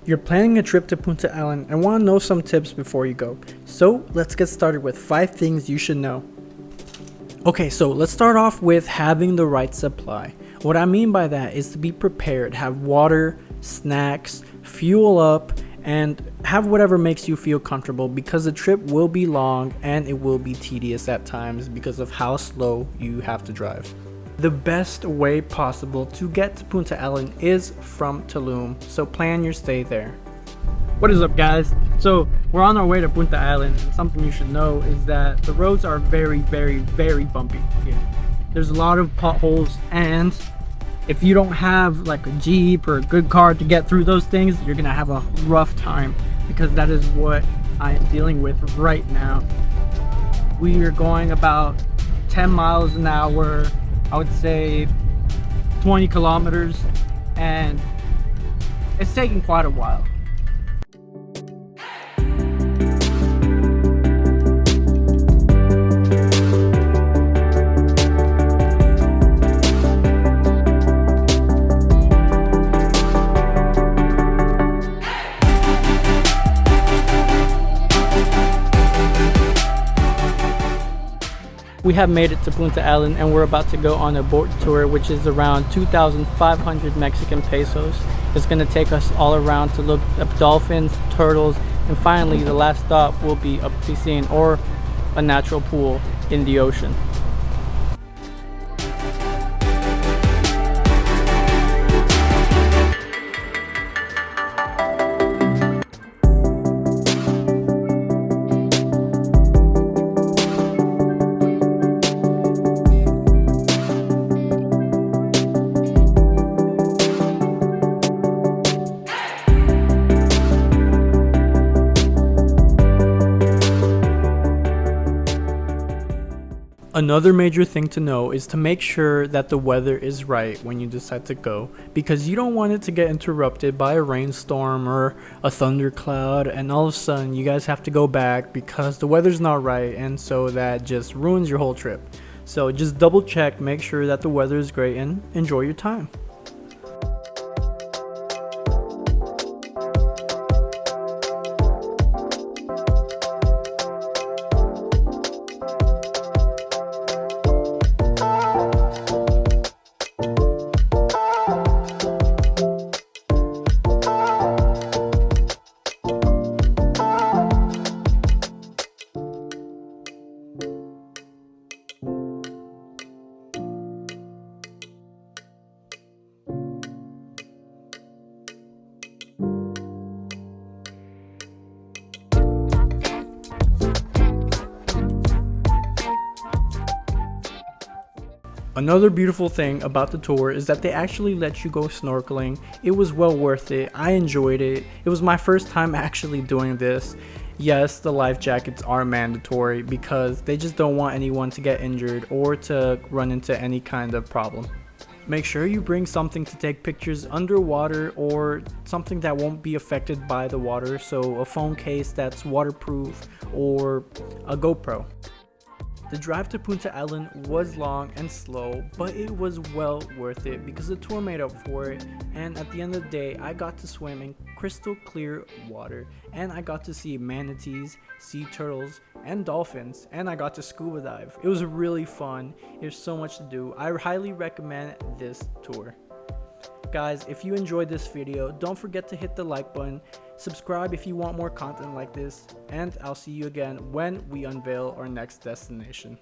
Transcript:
You're planning a trip to Punta Allen and want to know some tips before you go. So let's get started with 5 things you should know. Okay, so let's start off with having the right supply. What I mean by that is to be prepared, have water, snacks, fuel up, and have whatever makes you feel comfortable because the trip will be long and it will be tedious at times because of how slow you have to drive. The best way possible to get to Punta Allen is from Tulum, so plan your stay there. What is up, guys? So we're on our way to Punta Allen, and something you should know is that the roads are very bumpy here. There's a lot of potholes, and if you don't have like a Jeep or a good car to get through those things, you're gonna have a rough time, because that is what I am dealing with right now. We are going about 10 miles an hour, I would say 20 kilometers, and it's taking quite a while. We have made it to Punta Allen and we're about to go on a boat tour, which is around 2,500 Mexican pesos. It's going to take us all around to look at dolphins, turtles, and finally the last stop will be a piscine, or a natural pool in the ocean. Another major thing to know is to make sure that the weather is right when you decide to go, because you don't want it to get interrupted by a rainstorm or a thundercloud and all of a sudden you guys have to go back because the weather's not right, and so that just ruins your whole trip. So just double check, make sure that the weather is great, and enjoy your time. Another beautiful thing about the tour is that they actually let you go snorkeling. It was well worth it. I enjoyed it. It was my first time actually doing this. Yes, the life jackets are mandatory because they just don't want anyone to get injured or to run into any kind of problem. Make sure you bring something to take pictures underwater or something that won't be affected by the water, so a phone case that's waterproof or a GoPro. The drive to Punta Allen was long and slow, but it was well worth it because the tour made up for it, and at the end of the day I got to swim in crystal clear water, and I got to see manatees, sea turtles, and dolphins, and I got to scuba dive. It was really fun. There's so much to do. I highly recommend this tour. Guys, if you enjoyed this video, don't forget to hit the like button, subscribe if you want more content like this, and I'll see you again when we unveil our next destination.